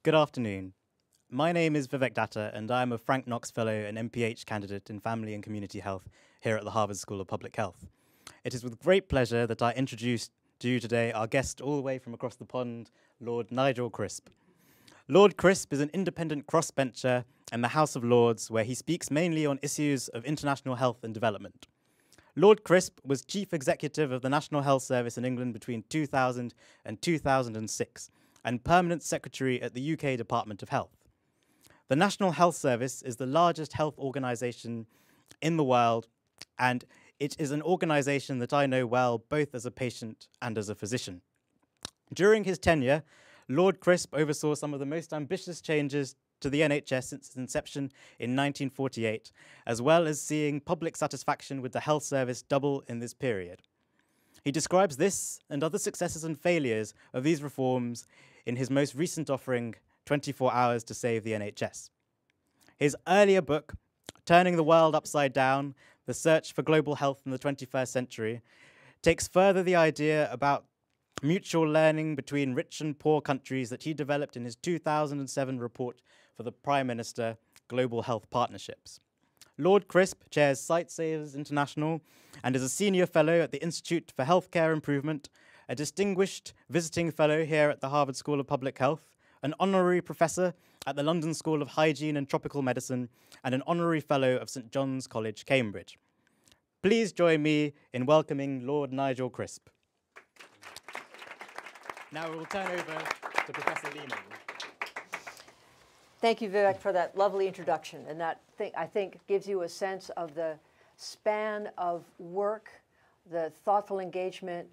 Good afternoon. My name is Vivek Datta, and I am a Frank Knox Fellow and MPH candidate in Family and Community Health here at the Harvard School of Public Health. It is with great pleasure that I introduce to you today our guest all the way from across the pond, Lord Nigel Crisp. Lord Crisp is an independent crossbencher in the House of Lords, where he speaks mainly on issues of international health and development. Lord Crisp was Chief Executive of the National Health Service in England between 2000 and 2006, and Permanent Secretary at the UK Department of Health. The National Health Service is the largest health organisation in the world, and it is an organisation that I know well, both as a patient and as a physician. During his tenure, Lord Crisp oversaw some of the most ambitious changes to the NHS since its inception in 1948, as well as seeing public satisfaction with the health service double in this period. He describes this and other successes and failures of these reforms in his most recent offering, 24 Hours to Save the NHS. His earlier book, Turning the World Upside Down, The Search for Global Health in the 21st Century, takes further the idea about mutual learning between rich and poor countries that he developed in his 2007 report for the Prime Minister, Global Health Partnerships. Lord Crisp chairs Sightsavers International and is a senior fellow at the Institute for Healthcare Improvement, a distinguished visiting fellow here at the Harvard School of Public Health, an honorary professor at the London School of Hygiene and Tropical Medicine, and an honorary fellow of St John's College, Cambridge. Please join me in welcoming Lord Nigel Crisp. Now we will turn over to Professor Lehman. Thank you, Vivek, for that lovely introduction. And that, I think, gives you a sense of the span of work, the thoughtful engagement,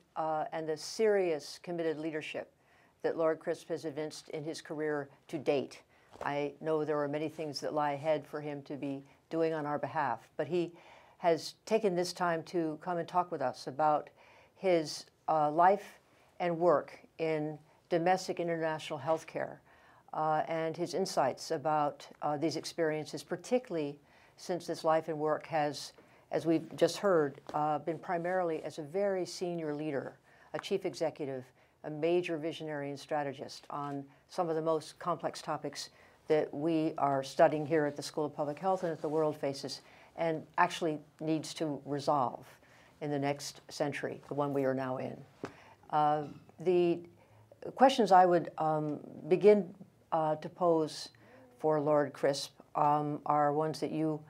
and the serious, committed leadership that Lord Crisp has evinced in his career to date. I know there are many things that lie ahead for him to be doing on our behalf, but he has taken this time to come and talk with us about his life and work in domestic international healthcare and his insights about these experiences, particularly since his life and work has, as we've just heard, been primarily as a very senior leader, a chief executive, a major visionary and strategist on some of the most complex topics that we are studying here at the School of Public Health and that the world faces and actually needs to resolve in the next century, the one we are now in. The questions I would begin to pose for Lord Crisp are ones that you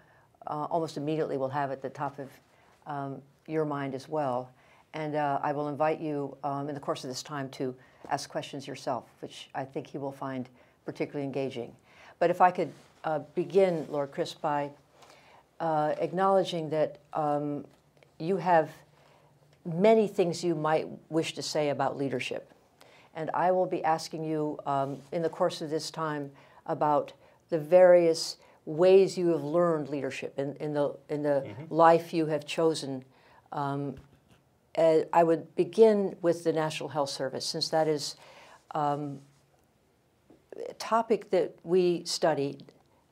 almost immediately will have at the top of your mind as well. And I will invite you in the course of this time to ask questions yourself, which I think he will find particularly engaging. But if I could begin, Lord Crisp, by acknowledging that you have many things you might wish to say about leadership. And I will be asking you in the course of this time about the various ways you have learned leadership in the life you have chosen. I would begin with the National Health Service, since that is a topic that we study.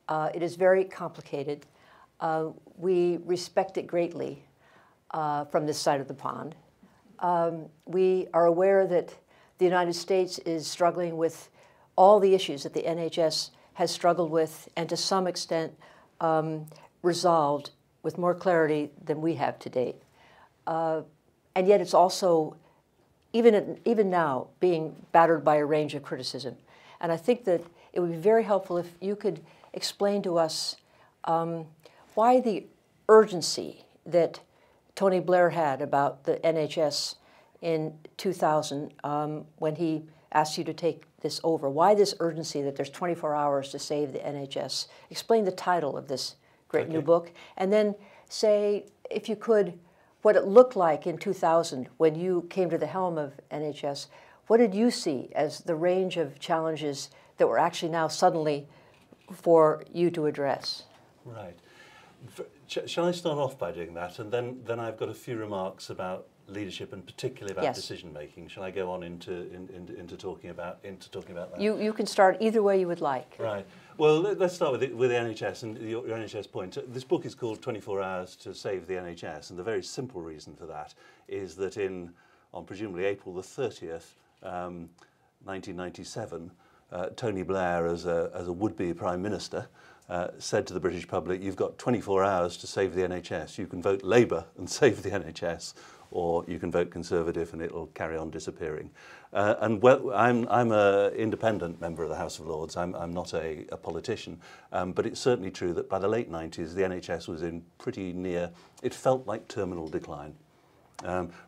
It is very complicated. We respect it greatly from this side of the pond. We are aware that the United States is struggling with all the issues that the NHS has struggled with and to some extent resolved with more clarity than we have to date. And yet it's also, even now, being battered by a range of criticism. And I think that it would be very helpful if you could explain to us why the urgency that Tony Blair had about the NHS in 2000 when he asked you to take this over. Why this urgency that there's 24 hours to save the NHS? Explain the title of this great new book. And then say, if you could, what it looked like in 2000 when you came to the helm of NHS. What did you see as the range of challenges that were actually now suddenly for you to address? Right. Shall I start off by doing that, and then I've got a few remarks about leadership and particularly about decision making. Shall I go on into talking about that? You can start either way you would like. Right. Well, let's start with the NHS and your NHS point. This book is called 24 Hours to Save the NHS, and the very simple reason for that is that on presumably April the 30th, 1997, Tony Blair, as a would-be Prime Minister, said to the British public, you've got 24 hours to save the NHS. You can vote Labour and save the NHS, or you can vote Conservative and it'll carry on disappearing. And well, I'm an independent member of the House of Lords. I'm not a politician, but it's certainly true that by the late 90s, the NHS was in pretty near, it felt like terminal decline.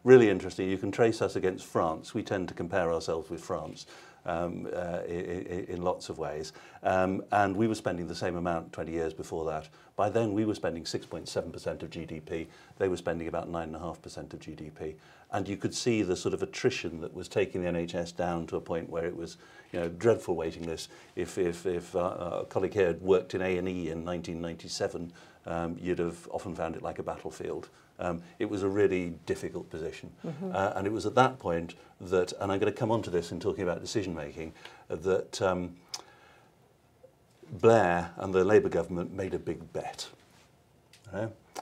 Really interesting. You can trace us against France. We tend to compare ourselves with France in lots of ways. And we were spending the same amount 20 years before that. By then, we were spending 6.7% of GDP. They were spending about 9.5% of GDP. And you could see the sort of attrition that was taking the NHS down to a point where it was, dreadful waiting lists. If a colleague here had worked in A&E in 1997, you'd have often found it like a battlefield. It was a really difficult position. And it was at that point that, and I'm going to come on to this in talking about decision making, that Blair and the Labour government made a big bet.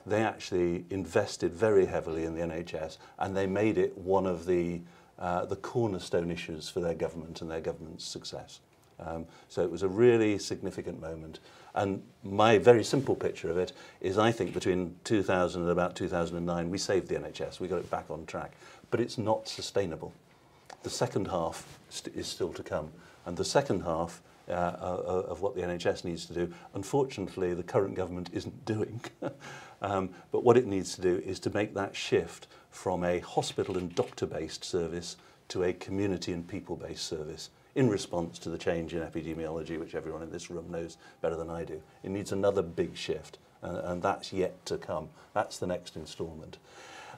They actually invested very heavily in the NHS, and they made it one of the cornerstone issues for their government and their government's success. So it was a really significant moment. And my very simple picture of it is, I think between 2000 and about 2009, we saved the NHS. We got it back on track. But it's not sustainable. The second half is still to come. And the second half of what the NHS needs to do, unfortunately, the current government isn't doing. But what it needs to do is to make that shift from a hospital and doctor-based service to a community and people-based service, in response to the change in epidemiology, which everyone in this room knows better than I do. It needs another big shift, and that's yet to come. That's the next instalment.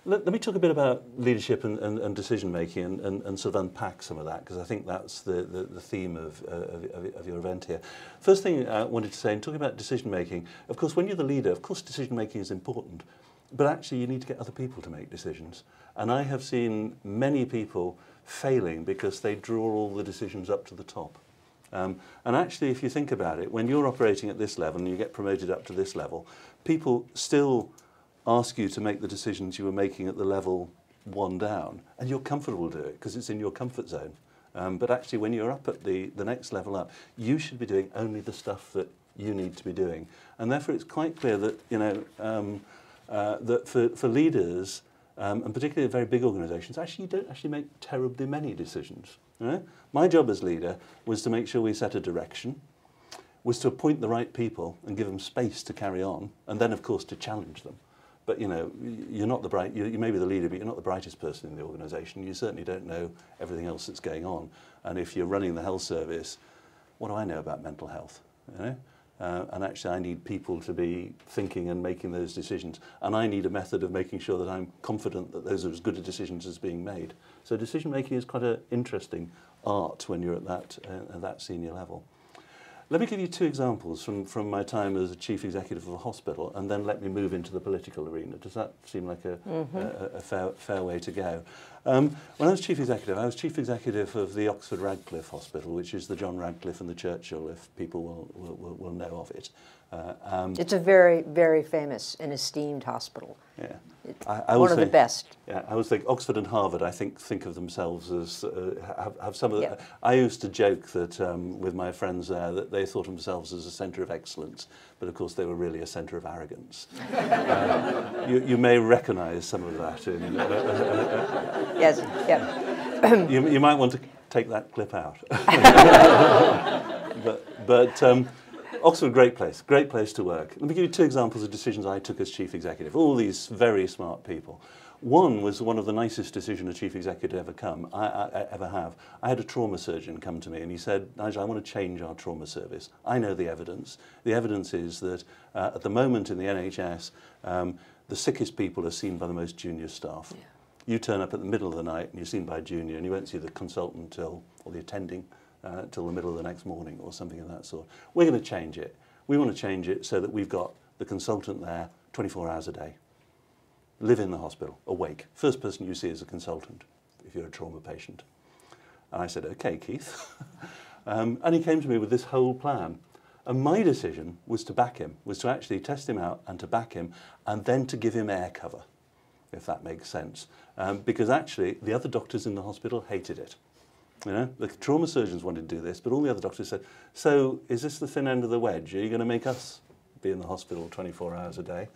Let me talk a bit about leadership and decision-making and sort of unpack some of that, because I think that's the theme of your event here. First thing I wanted to say, in talking about decision-making, of course, when you're the leader, of course, decision-making is important, but actually you need to get other people to make decisions. And I have seen many people failing because they draw all the decisions up to the top. And actually, if you think about it, when you're operating at this level and you get promoted up to this level, people still ask you to make the decisions you were making at the level one down, and you're comfortable to do it because it's in your comfort zone. But actually, when you're up at the next level up, you should be doing only the stuff that you need to be doing. And therefore, it's quite clear that, that for leaders, and particularly very big organisations, actually you don't actually make terribly many decisions. My job as leader was to make sure we set a direction, was to appoint the right people and give them space to carry on, and then of course to challenge them. But you're not the you may be the leader, but you're not the brightest person in the organisation. You certainly don't know everything else that's going on. And if you're running the health service, what do I know about mental health? And actually I need people to be thinking and making those decisions. And I need a method of making sure that I'm confident that those are as good a decisions as being made. So decision making is quite an interesting art when you're at that senior level. Let me give you two examples from my time as a chief executive of a hospital, and then let me move into the political arena. Does that seem like a fair way to go? When I was chief executive of the Oxford Radcliffe Hospital, which is the John Radcliffe and the Churchill, if people will know of it. It's a very, very famous and esteemed hospital. Yeah. One of the best. Yeah, I always think Oxford and Harvard, I think of themselves as, have some of the, I used to joke that with my friends there that they thought of themselves as a centre of excellence, but of course they were really a centre of arrogance. You may recognise some of that. Yes, yeah. You might want to take that clip out. but Oxford, great place to work. Let me give you two examples of decisions I took as chief executive. All these very smart people. One was one of the nicest decisions a chief executive ever have. I had a trauma surgeon come to me and he said, Nigel, I want to change our trauma service. I know the evidence. The evidence is that at the moment in the NHS, the sickest people are seen by the most junior staff. Yeah. You turn up at the middle of the night and you're seen by a junior and you won't see the consultant or the attending till the middle of the next morning or something of that sort. We're going to change it. We want to change it so that we've got the consultant there 24 hours a day. Live in the hospital, awake. First person you see is a consultant if you're a trauma patient. And I said, okay, Keith. And he came to me with this whole plan. And my decision was to back him, was to actually test him out and to back him and then to give him air cover, if that makes sense. Because actually the other doctors in the hospital hated it. You know, the trauma surgeons wanted to do this, but all the other doctors said, so is this the thin end of the wedge? Are you going to make us be in the hospital 24 hours a day?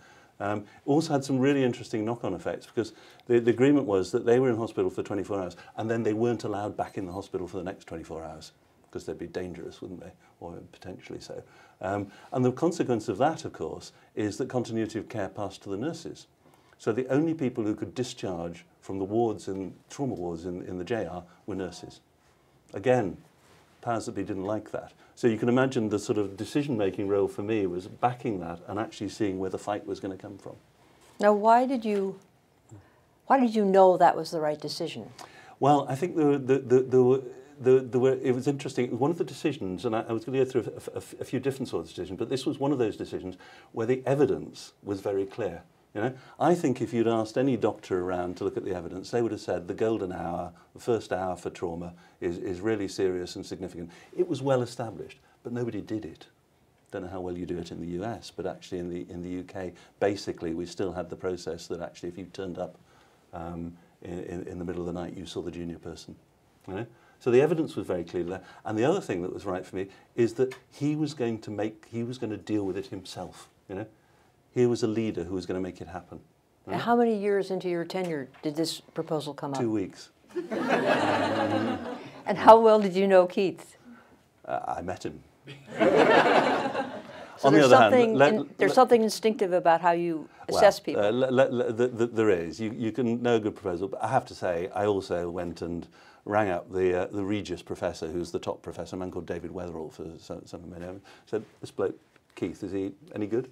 Also had some really interesting knock-on effects, because the agreement was that they were in hospital for 24 hours and then they weren't allowed back in the hospital for the next 24 hours because they'd be dangerous, wouldn't they? Or potentially so. And the consequence of that, of course, is that continuity of care passed to the nurses. So the only people who could discharge from the wards and trauma wards in the JR were nurses. Again, powers that be didn't like that. So you can imagine the sort of decision-making role for me was backing that and actually seeing where the fight was going to come from. Now, why did you know that was the right decision? Well, I think it was interesting. One of the decisions, and I was going to go through a few different sorts of decisions, but this was one of those decisions where the evidence was very clear. You know, I think if you'd asked any doctor around to look at the evidence, they would have said the golden hour, the first hour for trauma is really serious and significant. It was well established, but nobody did it. Don't know how well you do it in the US, but actually in the UK, basically we still had the process that actually if you turned up in the middle of the night, you saw the junior person. You know? So the evidence was very clear there. And the other thing that was right for me is that he was going to deal with it himself. You know? He was a leader who was going to make it happen. Right? How many years into your tenure did this proposal come up? 2 weeks. And how well did you know Keith? I met him. So there's something instinctive about how you assess people. There is. You can know a good proposal, but I have to say, I also went and rang up the Regis professor, who's the top professor, a man called David Weatherall, for some of my name. Said, this bloke, Keith, is he any good?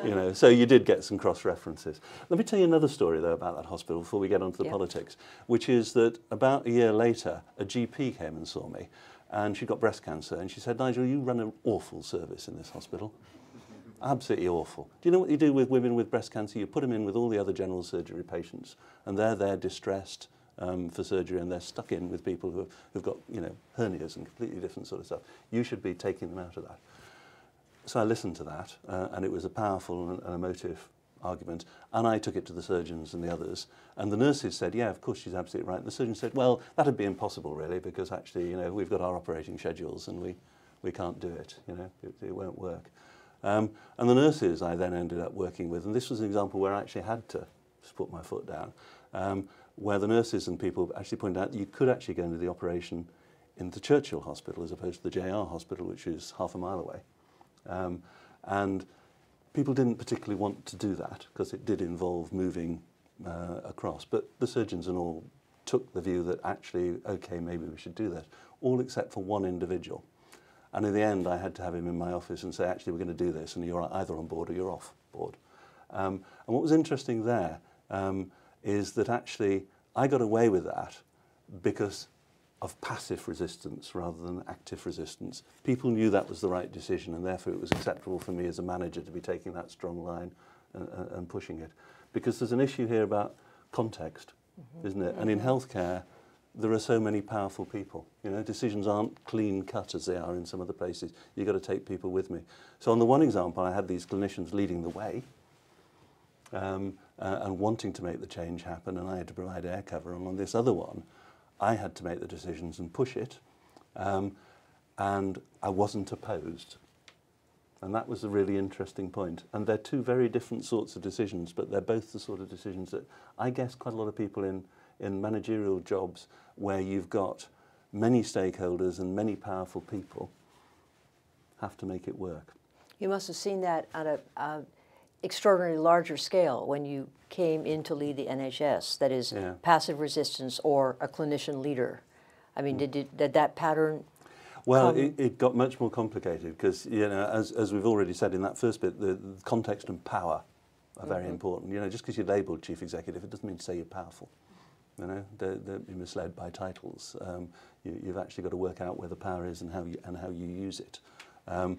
You know, so you did get some cross-references. Let me tell you another story, though, about that hospital before we get on to the politics, which is that about a year later, a GP came and saw me, and she got breast cancer, and she said, Nigel, you run an awful service in this hospital. Absolutely awful. Do you know what you do with women with breast cancer? You put them in with all the other general surgery patients, and they're there distressed for surgery, and they're stuck in with people who've got, you know, hernias and completely different sort of stuff. You should be taking them out of that. So I listened to that, and it was a powerful and emotive argument, and I took it to the surgeons and the others, and the nurses said, yeah, of course, she's absolutely right. And the surgeon said, well, that'd be impossible, really, because actually, you know, we've got our operating schedules, and we can't do it, you know, it won't work. And the nurses I then ended up working with, and this was an example where I actually had to put my foot down, where the nurses and people actually pointed out that you could actually go into the operation in the Churchill Hospital as opposed to the JR Hospital, which is half a mile away. And people didn't particularly want to do that because it did involve moving across. But the surgeons and all took the view that actually, okay, maybe we should do that, all except for one individual. And in the end, I had to have him in my office and say, actually, we're going to do this, and you're either on board or you're off board. And what was interesting there is that actually I got away with that because of passive resistance rather than active resistance. People knew that was the right decision, and therefore it was acceptable for me as a manager to be taking that strong line and pushing it. Because there's an issue here about context, isn't it? And in healthcare, there are so many powerful people. You know, decisions aren't clean cut as they are in some other places. You've got to take people with me. So on the one example, I had these clinicians leading the way and wanting to make the change happen, and I had to provide air cover. And on this other one, I had to make the decisions and push it, and I wasn't opposed. And that was a really interesting point. And they're two very different sorts of decisions, but they're both the sort of decisions that I guess quite a lot of people in managerial jobs where you've got many stakeholders and many powerful people have to make it work. You must have seen that on an extraordinarily larger scale when you came in to lead the NHS, that is passive resistance or a clinician leader. I mean, did that pattern Well, it got much more complicated because, you know, as we've already said in that first bit, the context and power are very important. You know, just because you're labelled chief executive, it doesn't mean to say you're powerful. You know, don't be misled by titles. You've actually got to work out where the power is and how you use it. And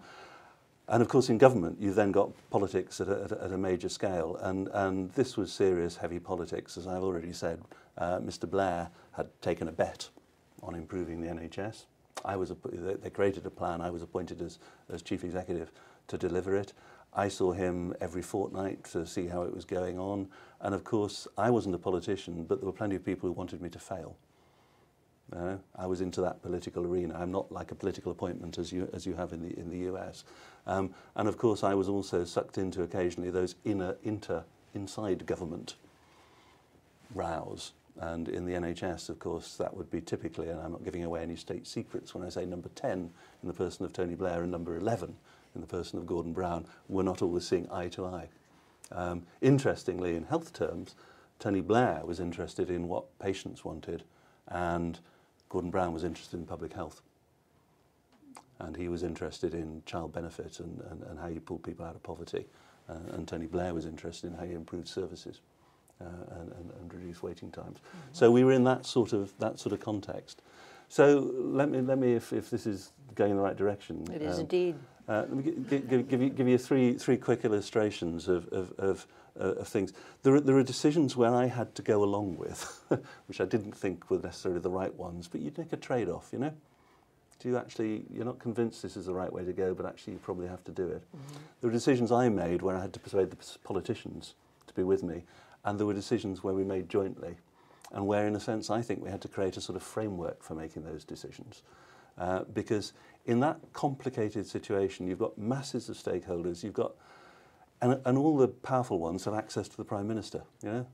of course, in government, you've then got politics at a major scale, and this was serious, heavy politics. As I've already said, Mr. Blair had taken a bet on improving the NHS. They created a plan. I was appointed as chief executive to deliver it. I saw him every fortnight to see how it was going on. And of course, I wasn't a politician, but there were plenty of people who wanted me to fail. I was into that political arena. I'm not like a political appointment as you have in the US. And of course, I was also sucked into occasionally those inside government rows. And in the NHS, of course, that would be typically, and I'm not giving away any state secrets when I say number 10 in the person of Tony Blair and number 11 in the person of Gordon Brown, were not always seeing eye to eye. Interestingly, in health terms, Tony Blair was interested in what patients wanted, and Gordon Brown was interested in public health. And he was interested in child benefit and how you pull people out of poverty. And Tony Blair was interested in how you improve services and reduce waiting times. Mm-hmm. So we were in that sort of context. So let me if this is going in the right direction. It is indeed. Let me give you three quick illustrations of things. There are decisions where I had to go along with, which I didn't think were necessarily the right ones, but you'd make a trade-off, you know? You're not convinced this is the right way to go, but actually you probably have to do it. Mm-hmm. There were decisions I made where I had to persuade the politicians to be with me, and there were decisions where we made jointly, and where in a sense I think we had to create a sort of framework for making those decisions. Because in that complicated situation, you've got masses of stakeholders, and all the powerful ones have access to the Prime Minister. You know,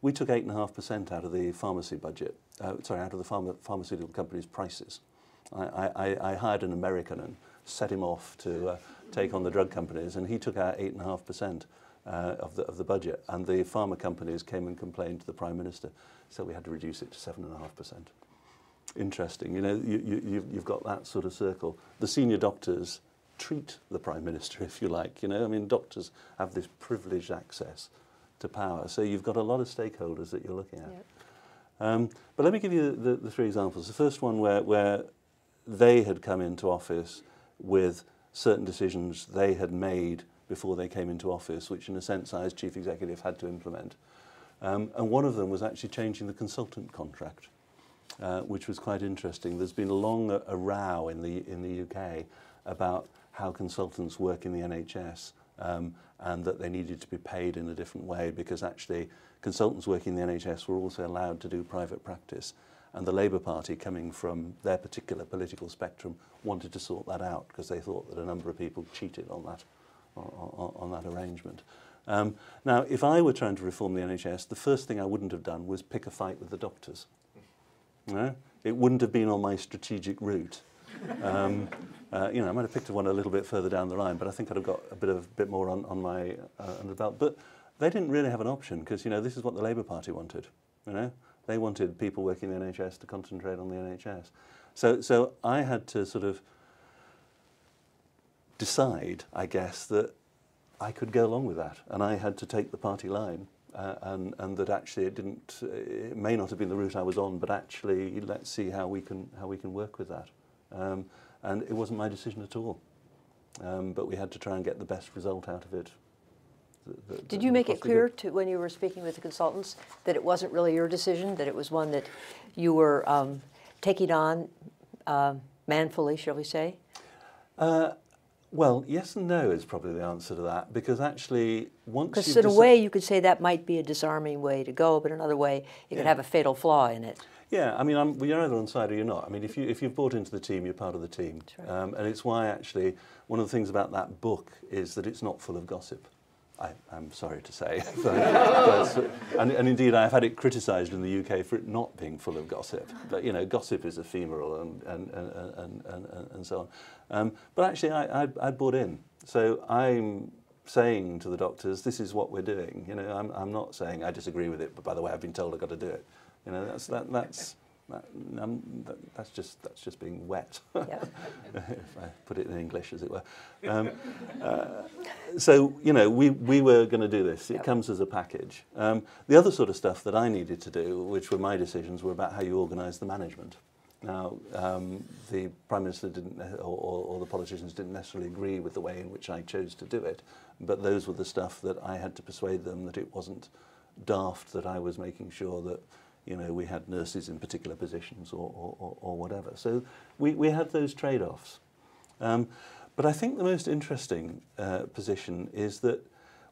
we took 8.5% out of the pharmacy budget, out of the pharmaceutical companies' prices. I hired an American and set him off to take on the drug companies, and he took out 8.5% of the budget, and the pharma companies came and complained to the Prime Minister, so we had to reduce it to 7.5%. Interesting, you know, you've got that sort of circle. The senior doctors treat the Prime Minister, if you like, you know. I mean, doctors have this privileged access to power, so you've got a lot of stakeholders that you're looking at. Yep. But let me give you the three examples. The first one where they had come into office with certain decisions they had made before they came into office, which in a sense I as Chief Executive had to implement. And one of them was actually changing the consultant contract. Which was quite interesting. There's been a long row in the UK about how consultants work in the NHS, and that they needed to be paid in a different way, because actually consultants working in the NHS were also allowed to do private practice, and the Labour Party, coming from their particular political spectrum, wanted to sort that out because they thought that a number of people cheated on that arrangement. Now, if I were trying to reform the NHS, the first thing I wouldn't have done was pick a fight with the doctors. No? It wouldn't have been on my strategic route. You know, I might have picked one a little bit further down the line, but I think I'd have got a bit more on my under the belt. But they didn't really have an option, because you know this is what the Labour Party wanted. You know, they wanted people working in the NHS to concentrate on the NHS. So I had to sort of decide, I guess, that I could go along with that, and I had to take the party line. And that actually it may not have been the route I was on, but actually let's see how we can work with that. And it wasn't my decision at all, but we had to try and get the best result out of it. Did you make it clear to when you were speaking with the consultants that it wasn't really your decision, that it was one that you were taking on manfully, shall we say? Well, yes and no is probably the answer to that, because actually once you've... Because in a way you could say that might be a disarming way to go, but another way it could have a fatal flaw in it. Yeah, I mean, you're either on side or you're not. I mean, if you've bought into the team, you're part of the team. That's right. And it's why actually one of the things about that book is that it's not full of gossip. I'm sorry to say. and indeed, I've had it criticised in the UK for it not being full of gossip. But, you know, gossip is ephemeral and so on. But actually, I bought in. So I'm saying to the doctors, this is what we're doing. You know, I'm not saying I disagree with it, but by the way, I've been told I've got to do it. You know, that's just being wet, if I put it in English, as it were. So, you know, we were going to do this. It comes as a package. The other sort of stuff that I needed to do, which were my decisions, were about how you organise the management. Now, the Prime Minister didn't, or the politicians didn't necessarily agree with the way in which I chose to do it, but those were the stuff that I had to persuade them that it wasn't daft, that I was making sure that, you know, we had nurses in particular positions or whatever. So we had those trade-offs. But I think the most interesting position is that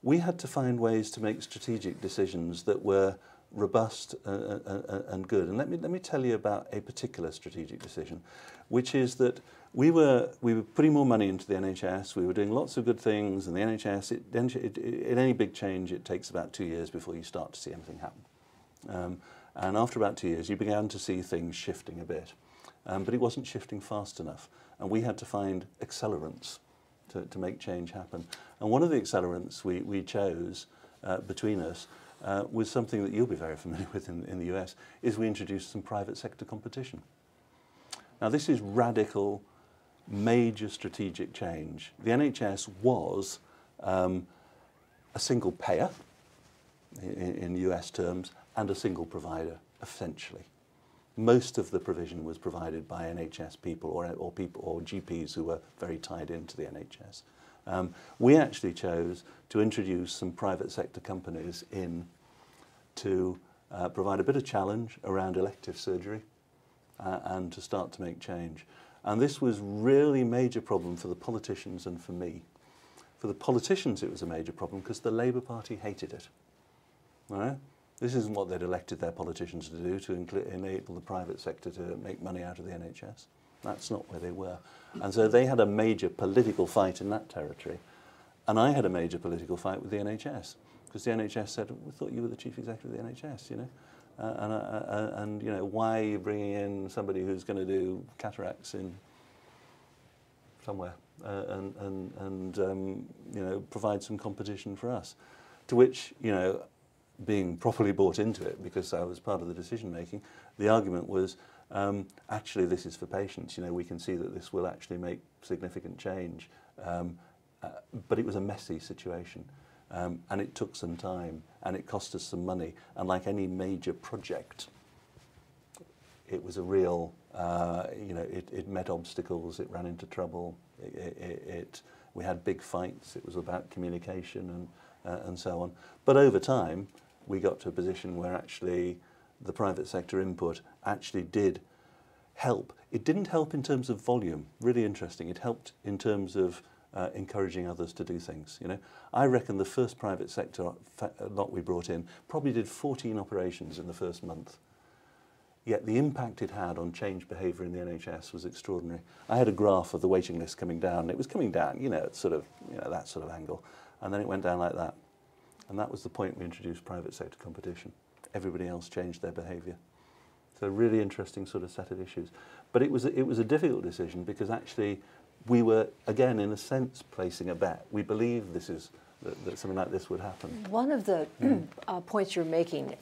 we had to find ways to make strategic decisions that were robust and good. And let me tell you about a particular strategic decision, which is that we were putting more money into the NHS. We were doing lots of good things, and the NHS. In any big change, it takes about 2 years before you start to see anything happen. And after about 2 years, you began to see things shifting a bit, but it wasn't shifting fast enough, and we had to find accelerants to make change happen. And one of the accelerants we chose between us was something that you'll be very familiar with in the US, is we introduced some private sector competition. Now this is radical, major strategic change. The NHS was a single payer in US terms and a single provider, essentially. Most of the provision was provided by NHS people or GPs who were very tied into the NHS. We actually chose to introduce some private sector companies in to provide a bit of challenge around elective surgery and to start to make change. And this was really a major problem for the politicians and for me. For the politicians it was a major problem because the Labour Party hated it. All right? This isn't what they'd elected their politicians to do, to enable the private sector to make money out of the NHS. That's not where they were. And so they had a major political fight in that territory. And I had a major political fight with the NHS, because the NHS said, we thought you were the chief executive of the NHS, you know. And you know, why are you bringing in somebody who's going to do cataracts in somewhere and you know, provide some competition for us? To which, you know, being properly bought into it, because I was part of the decision making, the argument was, actually this is for patients, you know, we can see that this will actually make significant change. But it was a messy situation, and it took some time, and it cost us some money, and like any major project, it was a real, you know, it met obstacles, it ran into trouble, we had big fights, it was about communication and so on. But over time, we got to a position where actually the private sector input actually did help. It didn't help in terms of volume, really interesting. It helped in terms of encouraging others to do things. You know, I reckon the first private sector lot we brought in probably did 14 operations in the first month. Yet the impact it had on change behaviour in the NHS was extraordinary. I had a graph of the waiting list coming down, and it was coming down, you know, at sort of, you know, that sort of angle, and then it went down like that. And that was the point we introduced private sector competition. Everybody else changed their behaviour. So a really interesting sort of set of issues. But it was a difficult decision, because actually we were, again, in a sense, placing a bet. We believed that something like this would happen. One of the points you're making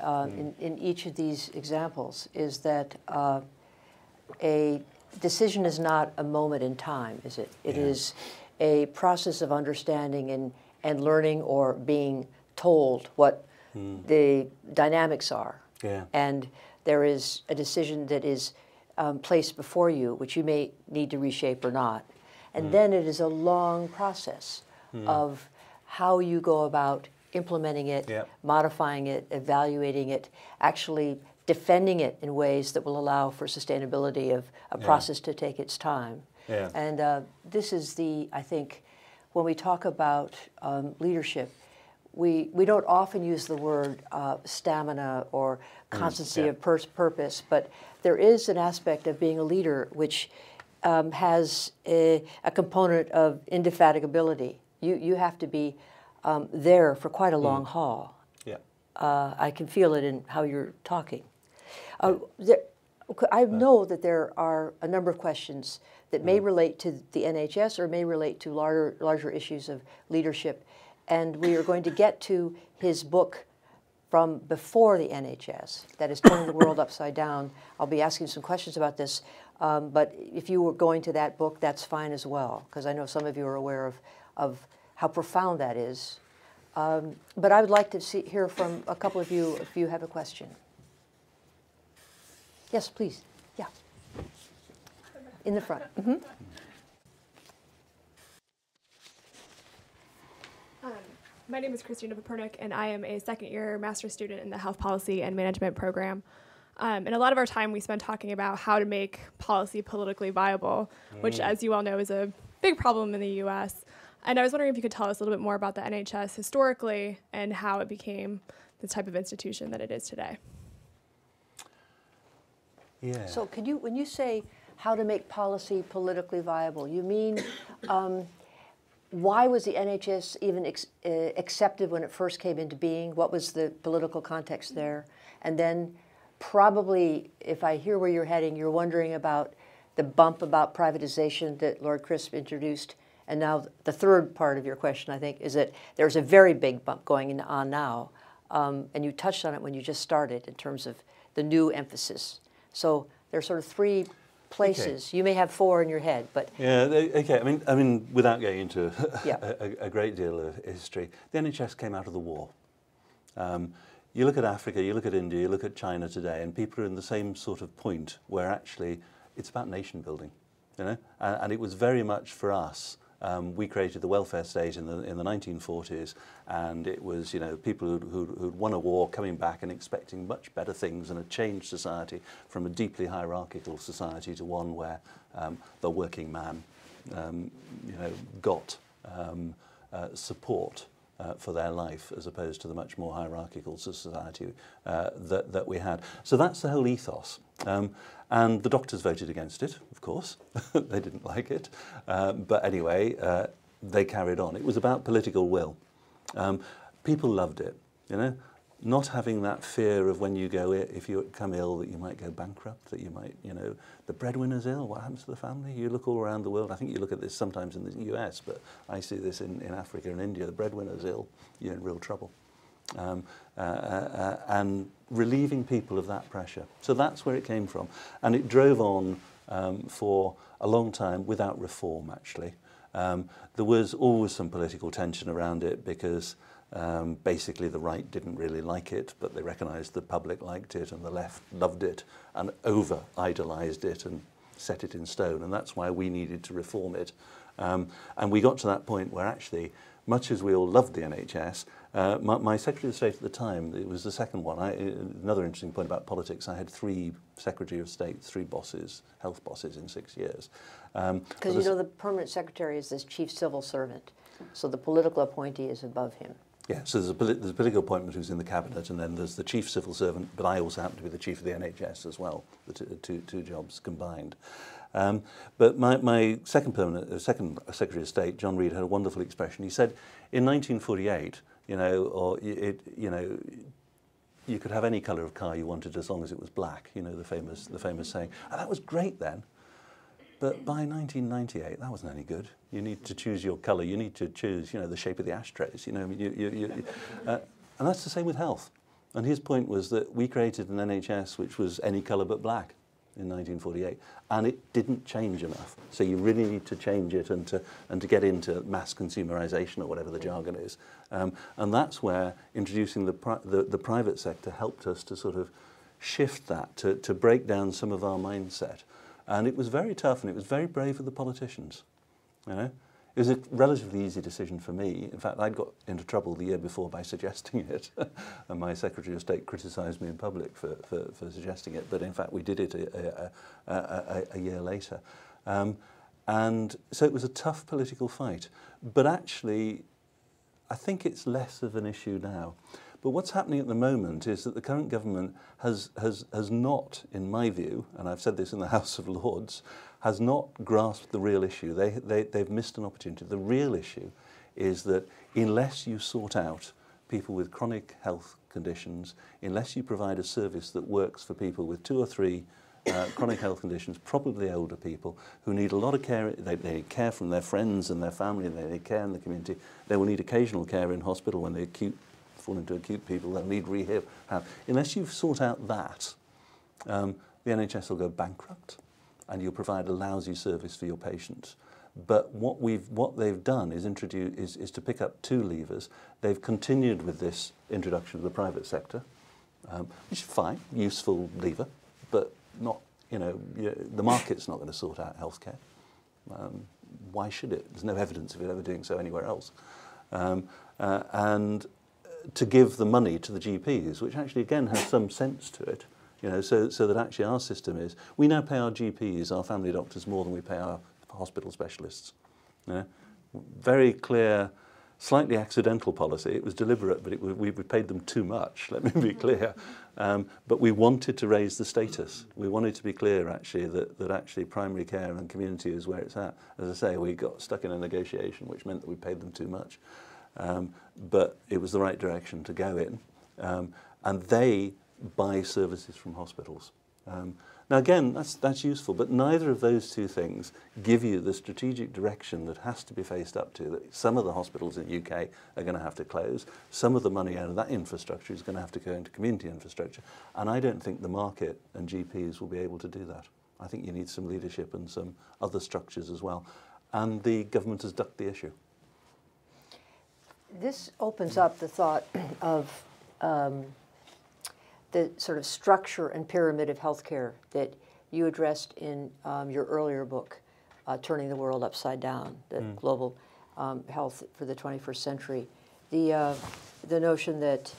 in each of these examples is that a decision is not a moment in time, is it? It is a process of understanding and learning, or being told what the dynamics are. Yeah. And there is a decision that is placed before you, which you may need to reshape or not. And then it is a long process of how you go about implementing it, modifying it, evaluating it, actually defending it in ways that will allow for sustainability of a process to take its time. Yeah. And this is I think, when we talk about leadership, we don't often use the word stamina or constancy of purpose, but there is an aspect of being a leader which has a component of indefatigability. You have to be there for quite a long haul. Yeah. I can feel it in how you're talking. I know that there are a number of questions that may relate to the NHS or may relate to larger issues of leadership. And we are going to get to his book from before the NHS, that is Turning the World Upside Down. I'll be asking some questions about this, but if you were going to that book, that's fine as well, because I know some of you are aware of how profound that is. But I would like to hear from a couple of you if you have a question. Yes, please. Yeah. In the front. Mm-hmm. My name is Christina Papernik, and I am a second-year master's student in the Health Policy and Management program. And a lot of our time we spend talking about how to make policy politically viable, which, as you all know, is a big problem in the U.S. And I was wondering if you could tell us a little bit more about the NHS historically and how it became the type of institution that it is today. Yeah. So could you, when you say how to make policy politically viable, you mean why was the NHS even accepted when it first came into being? What was the political context there? And then probably, if I hear where you're heading, you're wondering about the bump about privatization that Lord Crisp introduced. And now the third part of your question, I think, is that there's a very big bump going on now. And you touched on it when you just started in terms of the new emphasis. So there's sort of three places. Okay. You may have four in your head, but yeah. Okay. I mean, without getting into yeah. a great deal of history, the NHS came out of the war. You look at Africa, you look at India, you look at China today, and people are in the same sort of point where actually it's about nation building, you know. And it was very much for us. We created the welfare state in the 1940s, and it was, you know, people who'd won a war coming back and expecting much better things and a changed society from a deeply hierarchical society to one where the working man, you know, got support for their life as opposed to the much more hierarchical society that we had. So that's the whole ethos. And the doctors voted against it, of course. They didn't like it. But anyway, they carried on. It was about political will. People loved it, you know. Not having that fear of when you go, if you become ill, that you might go bankrupt, that you might, you know, the breadwinner's ill, what happens to the family? You look all around the world. I think you look at this sometimes in the US, but I see this in Africa and India. The breadwinner's ill, you're in real trouble. And relieving people of that pressure. So that's where it came from. And it drove on for a long time without reform, actually. There was always some political tension around it because basically the right didn't really like it, but they recognised the public liked it and the left loved it and over-idolised it and set it in stone. And that's why we needed to reform it. And we got to that point where actually, much as we all loved the NHS, my Secretary of State at the time, it was the second one. Another interesting point about politics, I had 3 Secretary of State, 3 bosses, health bosses in 6 years. Because you know the permanent secretary is this chief civil servant, so the political appointee is above him. Yeah, so there's a political appointment who's in the cabinet, and then there's the chief civil servant, but I also happen to be the chief of the NHS as well, the two jobs combined. But my second Secretary of State, John Reid, had a wonderful expression. He said, in 1948, you know, you could have any colour of car you wanted as long as it was black. You know, the famous saying. And that was great then. But by 1998, that wasn't any good. You need to choose your colour. You need to choose, you know, the shape of the ashtrays. You know, and that's the same with health. And his point was that we created an NHS which was any colour but black in 1948, and it didn't change enough. So you really need to change it and to get into mass consumerisation or whatever the jargon is. And that's where introducing the private sector helped us to sort of shift that, to break down some of our mindset. And it was very tough, and it was very brave of the politicians. You know, it was a relatively easy decision for me. In fact, I'd got into trouble the year before by suggesting it, and my Secretary of State criticised me in public for suggesting it. But in fact, we did it a year later, and so it was a tough political fight. But actually, I think it's less of an issue now. But what's happening at the moment is that the current government has not, in my view, and I've said this in the House of Lords, has not grasped the real issue. They've missed an opportunity. The real issue is that unless you sort out people with chronic health conditions, unless you provide a service that works for people with 2 or 3 chronic health conditions, probably older people, who need a lot of care. They need care from their friends and their family, and they need care in the community. They will need occasional care in hospital when they fall into acute people that need rehab. Unless you sort out that, the NHS will go bankrupt, and you'll provide a lousy service for your patients. But what they've done is is to pick up 2 levers. They've continued with this introduction of the private sector, which is fine, useful lever, but not, you know, the market's not going to sort out healthcare. Why should it? There's no evidence of it ever doing so anywhere else. And to give the money to the GPs, which actually again has some sense to it, you know, so that actually our system is, we now pay our GPs, our family doctors, more than we pay our hospital specialists. You know? Very clear slightly accidental policy. It was deliberate, but we paid them too much, let me be clear. But we wanted to raise the status. We wanted to be clear, actually, that actually primary care and community is where it's at. As I say, we got stuck in a negotiation, which meant that we paid them too much. But it was the right direction to go in. And they buy services from hospitals. Now again, that's useful, but neither of those two things give you the strategic direction that has to be faced up to, that some of the hospitals in the UK are going to have to close, some of the money out of that infrastructure is going to have to go into community infrastructure, and I don't think the market and GPs will be able to do that. I think you need some leadership and some other structures as well, and the government has ducked the issue. This opens up the thought of the sort of structure and pyramid of healthcare that you addressed in your earlier book, Turning the World Upside Down, the global health for the 21st century. The notion that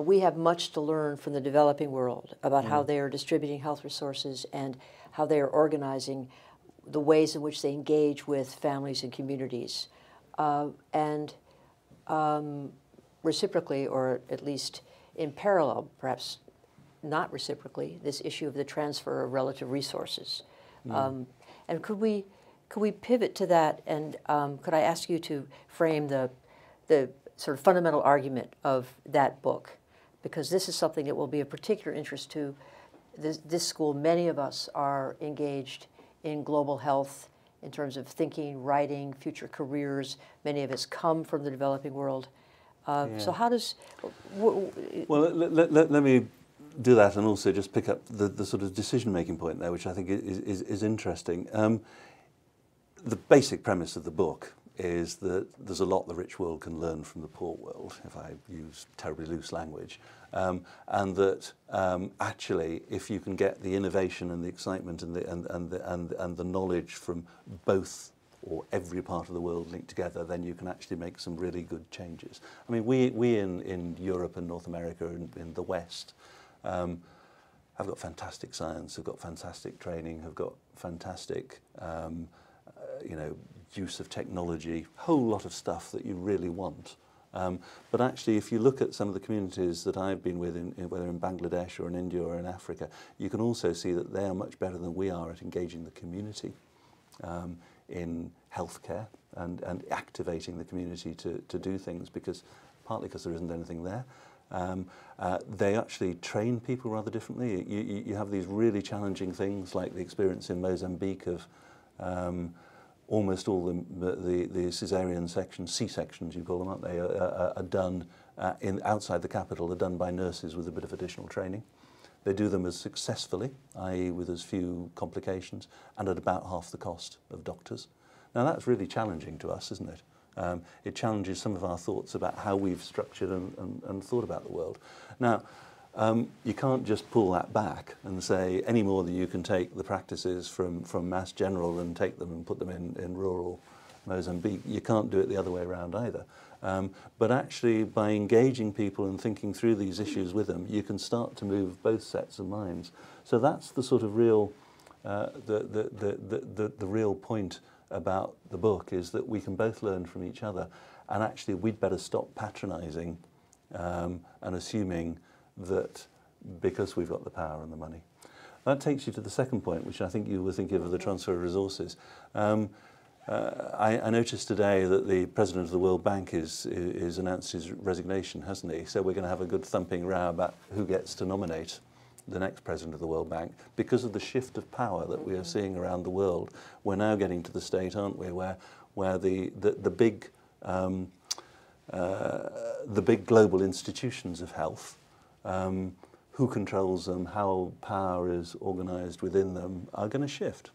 we have much to learn from the developing world about how they are distributing health resources and how they are organizing the ways in which they engage with families and communities. And reciprocally, or at least in parallel, perhaps not reciprocally, this issue of the transfer of relative resources. And could we pivot to that, and could I ask you to frame the sort of fundamental argument of that book? Because this is something that will be of particular interest to this school. Many of us are engaged in global health in terms of thinking, writing, future careers. Many of us come from the developing world. So how does... Well, let me do that and also just pick up the sort of decision-making point there, which I think is interesting. The basic premise of the book is that there's a lot the rich world can learn from the poor world, if I use terribly loose language, and that actually, if you can get the innovation and the excitement and the knowledge from both or every part of the world linked together, then you can actually make some really good changes. I mean, we in Europe and North America and in the West have got fantastic science, have got fantastic training, have got fantastic, use of technology, whole lot of stuff that you really want. But actually, if you look at some of the communities that I've been with, whether in Bangladesh or in India or in Africa, you can also see that they are much better than we are at engaging the community in healthcare and activating the community to do things, partly because there isn't anything there. They actually train people rather differently. You have these really challenging things like the experience in Mozambique of almost all the caesarean sections, C-sections you call them, aren't they, are done outside the capital, are done by nurses with a bit of additional training. They do them as successfully, i.e. with as few complications, and at about half the cost of doctors. Now that's really challenging to us, isn't it? It challenges some of our thoughts about how we've structured and thought about the world. Now, you can't just pull that back and say any more than you can take the practices from Mass General and take them and put them in rural Mozambique. You can't do it the other way around either. But actually, by engaging people and thinking through these issues with them, you can start to move both sets of minds. So that's the sort of real, the real point about the book, is that we can both learn from each other, and actually we'd better stop patronising and assuming that because we've got the power and the money. That takes you to the second point, which I think you were thinking of, the transfer of resources. I noticed today that the president of the World Bank is announced his resignation, hasn't he? So we're going to have a good thumping row about who gets to nominate the next president of the World Bank. Because of the shift of power that we are seeing around the world, we're now getting to the state, aren't we, where the big global institutions of health, who controls them, how power is organised within them, are going to shift.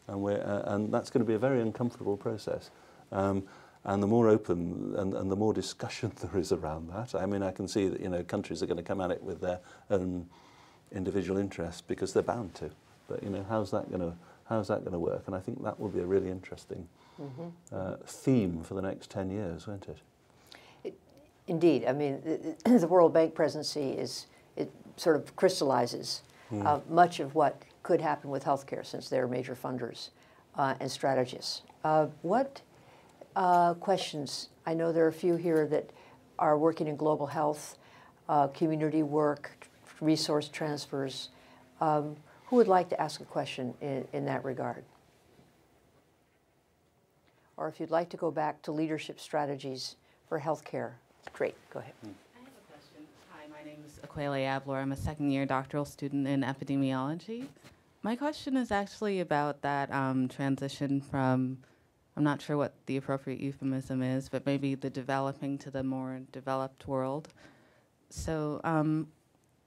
And that's going to be a very uncomfortable process. And the more open and the more discussion there is around that, I mean, I can see that countries are going to come at it with their own individual interests because they're bound to. But how's that going to work? And I think that will be a really interesting theme for the next 10 years, won't it? Indeed. I mean, the World Bank presidency it sort of crystallizes much of what could happen with healthcare, since they're major funders and strategists. What questions I know there are a few here that are working in global health, community work, resource transfers. Who would like to ask a question in that regard? Or if you'd like to go back to leadership strategies for healthcare, great, go ahead. I have a question. Hi, my name is Aquila Ablor. I'm a second-year doctoral student in epidemiology. My question is actually about that transition from, I'm not sure what the appropriate euphemism is, but maybe the developing to the more developed world. So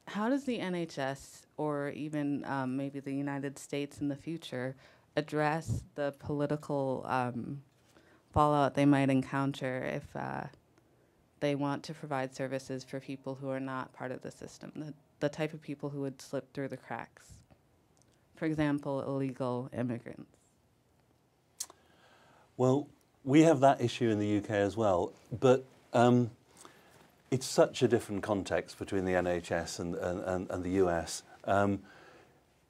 how does the NHS, or even maybe the United States in the future, address the political fallout they might encounter if they want to provide services for people who are not part of the system, the type of people who would slip through the cracks? For example, illegal immigrants. Well, we have that issue in the UK as well, but it's such a different context between the NHS and the US.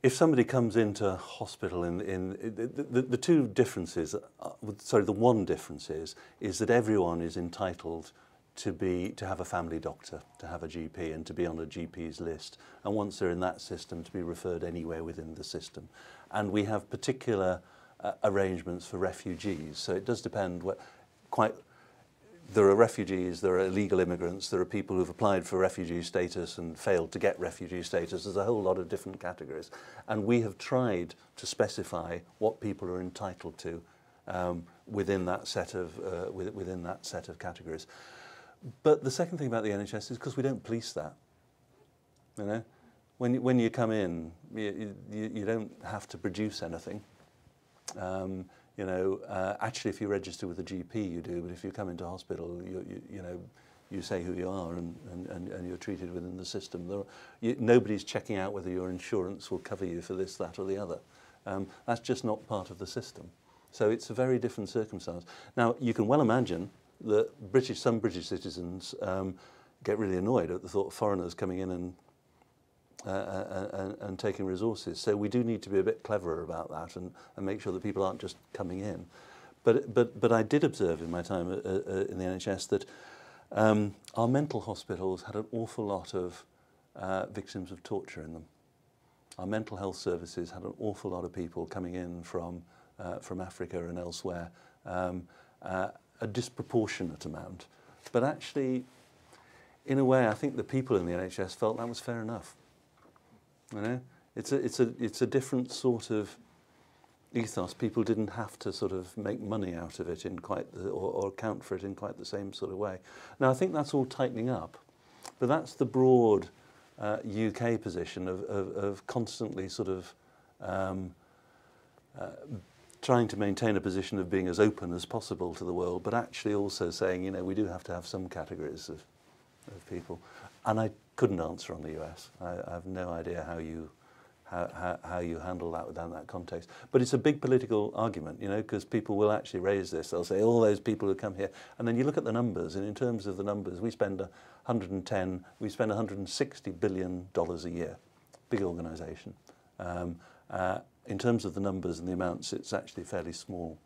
If somebody comes into hospital the two differences, the one difference is that everyone is entitled to have a family doctor, to have a GP, and to be on a GP's list. And once they're in that system, to be referred anywhere within the system. And we have particular arrangements for refugees. So it does depend. There are refugees, there are illegal immigrants, there are people who've applied for refugee status and failed to get refugee status. There's a whole lot of different categories. And we have tried to specify what people are entitled to within that set of categories. But the second thing about the NHS is because we don't police that. You know, when you come in, you don't have to produce anything. You know, actually, if you register with a GP, you do. But if you come into hospital, you say who you are, and you're treated within the system. Nobody's checking out whether your insurance will cover you for this, that, or the other. That's just not part of the system. So it's a very different circumstance. Now, you can well imagine that some British citizens get really annoyed at the thought of foreigners coming in and taking resources. So we do need to be a bit cleverer about that and make sure that people aren't just coming in. But I did observe in my time in the NHS that our mental hospitals had an awful lot of victims of torture in them. Our mental health services had an awful lot of people coming in from Africa and elsewhere. A disproportionate amount. But actually, in a way, I think the people in the NHS felt that was fair enough. You know, it's a different sort of ethos. People didn't have to sort of make money out of it in quite or account for it in quite the same sort of way. Now, I think that's all tightening up, but that's the broad UK position of constantly sort of trying to maintain a position of being as open as possible to the world, but actually also saying, you know, we do have to have some categories of people. And I couldn't answer on the US. I have no idea how you handle that within that context. But it's a big political argument, you know, because people will actually raise this. They'll say, all those people who come here. And then you look at the numbers, and in terms of the numbers, we spend $160 billion a year. Big organisation. In terms of the numbers and the amounts, it's actually fairly small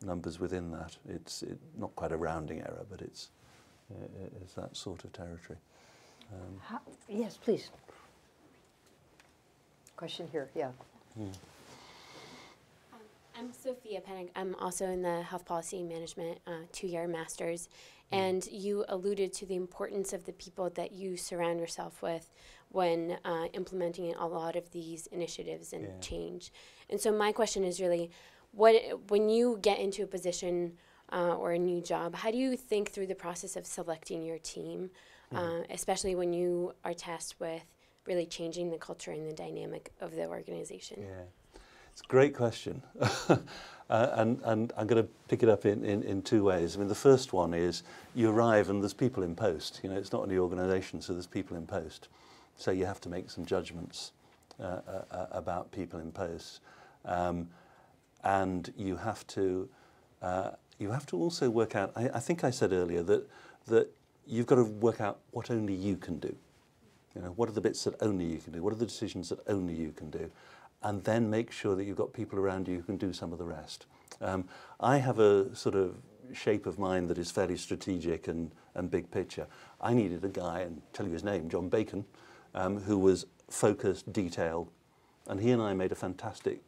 numbers within that. It's not quite a rounding error, but it's that sort of territory. Yes, please. Question here, yeah. I'm Sophia Pennick. I'm also in the Health Policy Management 2-year master's, and you alluded to the importance of the people that you surround yourself with when implementing a lot of these initiatives and change. And so my question is really, when you get into a position or a new job, how do you think through the process of selecting your team, especially when you are tasked with really changing the culture and the dynamic of the organization? Yeah, it's a great question. And I'm going to pick it up in two ways. I mean, the first one is you arrive and there's people in post. You know, it's not only organisation, so there's people in post. So you have to make some judgments about people in post, and you have to also work out. I think I said earlier that you've got to work out what only you can do. You know, what are the bits that only you can do? What are the decisions that only you can do? And then make sure that you've got people around you who can do some of the rest. I have a sort of shape of mind that is fairly strategic and big picture. I needed a guy, and tell you his name, John Bacon, who was focused, detailed, and he and I made a fantastic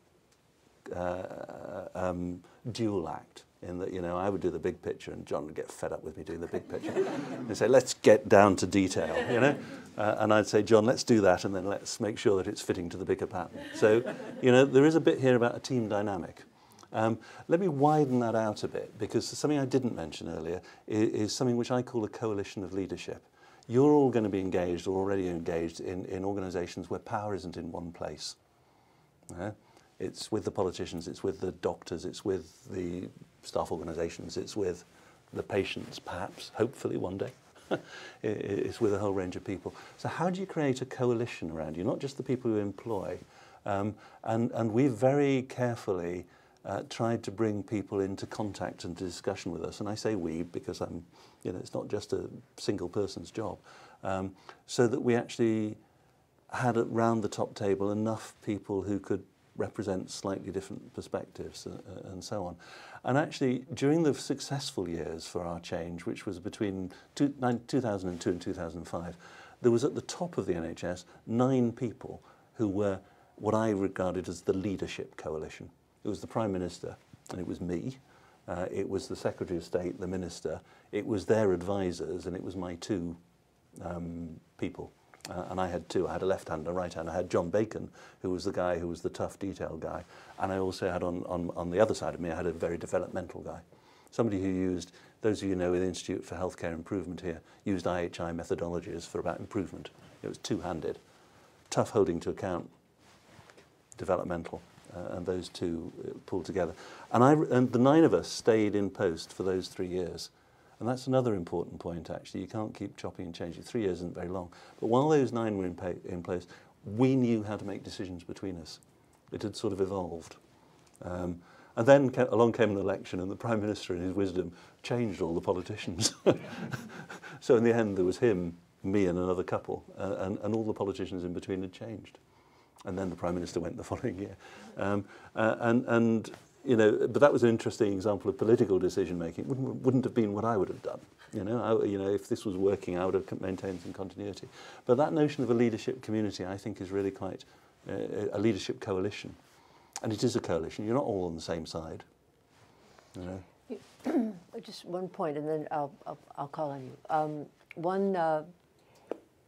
dual act in that, you know, I would do the big picture and John would get fed up with me doing the big picture and say, let's get down to detail, you know. And I'd say, John, let's do that, and then let's make sure that it's fitting to the bigger pattern. So, you know, there is a bit here about a team dynamic. Let me widen that out a bit, because something I didn't mention earlier is something which I call a coalition of leadership. You're all going to be engaged, or already engaged, in organisations where power isn't in one place. It's with the politicians, it's with the doctors, it's with the staff organisations, it's with the patients, perhaps, hopefully one day. It's with a whole range of people. So how do you create a coalition around you? Not just the people you employ. And we've very carefully tried to bring people into contact and discussion with us. And I say we because you know, it's not just a single person's job. So that we actually had around the top table enough people who could represent slightly different perspectives and so on. And actually, during the successful years for our change, which was between 2002 and 2005, there was at the top of the NHS 9 people who were what I regarded as the leadership coalition. It was the Prime Minister, and it was me. It was the Secretary of State, the Minister. It was their advisors, and it was my 2 people. And I had 2. I had a left hand and a right hand. I had John Bacon, who was the guy who was the tough detail guy. And I also had on the other side of me, I had a very developmental guy. Somebody who used, those of you know, with the Institute for Healthcare Improvement here, used IHI methodologies for about improvement. It was two-handed. Tough holding to account, developmental. And those 2 pulled together. And the 9 of us stayed in post for those 3 years. And that's another important point, actually. You can't keep chopping and changing. 3 years isn't very long. But while those 9 were in place, we knew how to make decisions between us. It had sort of evolved. And then along came an election, and the Prime Minister, in his wisdom, changed all the politicians. So in the end, there was him, me, and another couple, and all the politicians in between had changed. And then the Prime Minister went the following year. You know, but that was an interesting example of political decision making. Wouldn't have been what I would have done. You know, if this was working, I would have maintained some continuity. But that notion of a leadership community, I think, is really quite a leadership coalition, and it is a coalition. You're not all on the same side. You know. Just one point, and then I'll call on you. One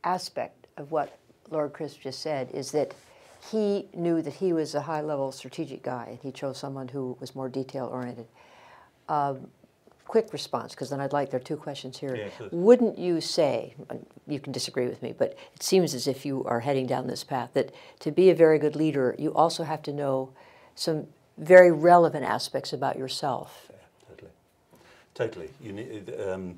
aspect of what Lord Crisp just said is that he knew that he was a high-level strategic guy, and he chose someone who was more detail-oriented. Quick response, because then there are 2 questions here. Yeah, sure. Wouldn't you say, you can disagree with me, but it seems as if you are heading down this path, that to be a very good leader, you also have to know some very relevant aspects about yourself? Yeah, totally. You're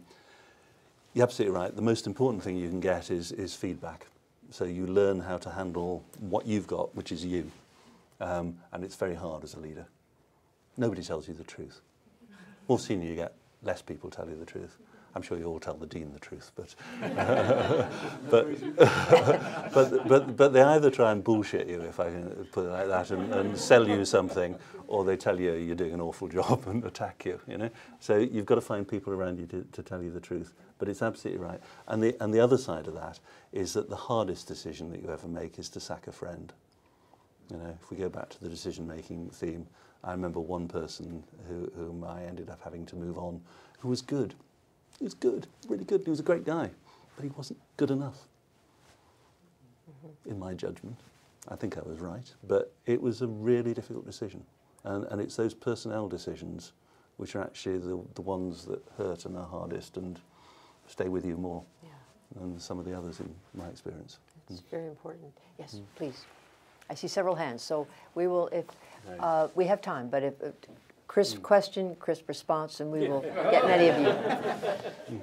absolutely right. The most important thing you can get is feedback. So you learn how to handle what you've got, which is you. And it's very hard as a leader. Nobody tells you the truth. More senior you get, less people tell you the truth. I'm sure you all tell the Dean the truth, but they either try and bullshit you, if I can put it like that, and sell you something, or they tell you you're doing an awful job and attack you, you know. So you've got to find people around you to tell you the truth. But it's absolutely right. And the other side of that is that the hardest decision that you ever make is to sack a friend. You know, if we go back to the decision-making theme, I remember one person whom I ended up having to move on, who was good. He was good, really good. He was a great guy, but he wasn't good enough, in my judgment. I think I was right, but it was a really difficult decision. And it's those personnel decisions which are actually the ones that hurt and are hardest and stay with you more than some of the others in my experience. It's very important. Yes, please. I see several hands, so we will, if we have time, but if crisp question, crisp response, and we will get many of you.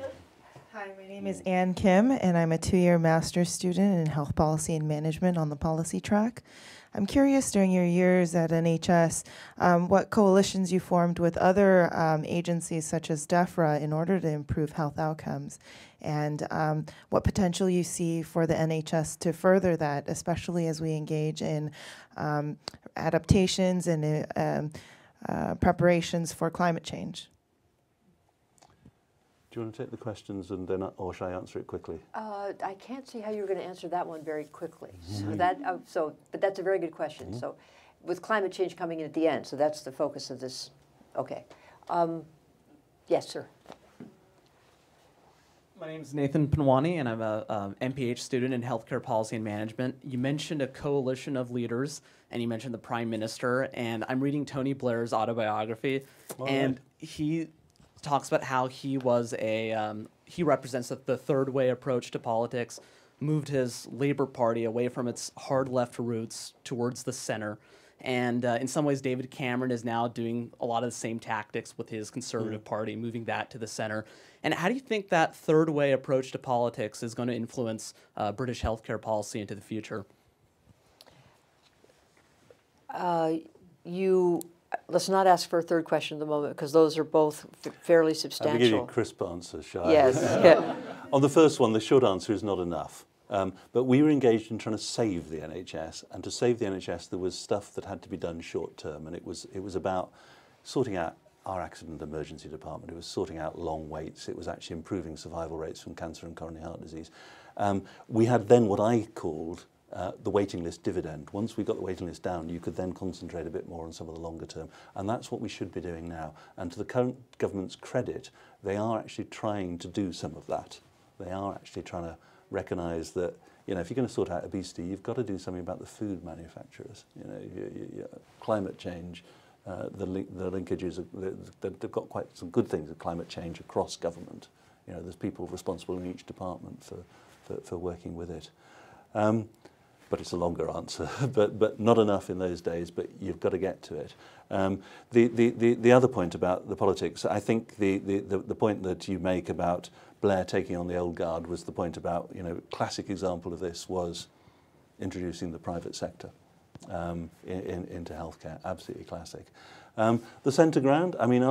Hi, my name is Ann Kim, and I'm a 2-year master's student in health policy and management on the policy track. I'm curious, during your years at NHS, what coalitions you formed with other agencies such as DEFRA in order to improve health outcomes, and what potential you see for the NHS to further that, especially as we engage in adaptations and preparations for climate change. Do you want to take the questions and then, or shall I answer it quickly? I can't see how you're going to answer that one very quickly. So that, but that's a very good question. So, with climate change coming in at the end, so that's the focus of this. Okay. Yes, sir. My name is Nathan Panwani, and I'm a MPH student in healthcare policy and management. You mentioned a coalition of leaders, and you mentioned the Prime Minister, and I'm reading Tony Blair's autobiography, and he talks about how he was he represents the third way approach to politics, moved his Labour Party away from its hard left roots towards the center. And in some ways, David Cameron is now doing a lot of the same tactics with his Conservative Party, moving that to the center. And how do you think that third way approach to politics is going to influence British healthcare policy into the future? Let's not ask for a third question at the moment, because those are both fairly substantial. I'll give you a crisp answer, shall I? Yes. Yeah. On the first one, the short answer is not enough. But we were engaged in trying to save the NHS, and to save the NHS, there was stuff that had to be done short term, and it was about sorting out our accident emergency department. It was sorting out long waits. It was actually improving survival rates from cancer and coronary heart disease. We had then what I called the waiting list dividend. Once we got the waiting list down, you could then concentrate a bit more on some of the longer term, and that's what we should be doing now. And to the current government's credit, they are actually trying to do some of that. They are actually trying to recognise that, you know, if you're going to sort out obesity, you've got to do something about the food manufacturers. You know, climate change, the linkages, they've got quite some good things with climate change across government. You know, there's people responsible in each department for working with it. But it's a longer answer, but not enough in those days, but you've got to get to it. The other point about the politics, I think the point that you make about Blair taking on the old guard was the point about, you know, classic example of this was introducing the private sector into healthcare, absolutely classic. The centre ground, I mean,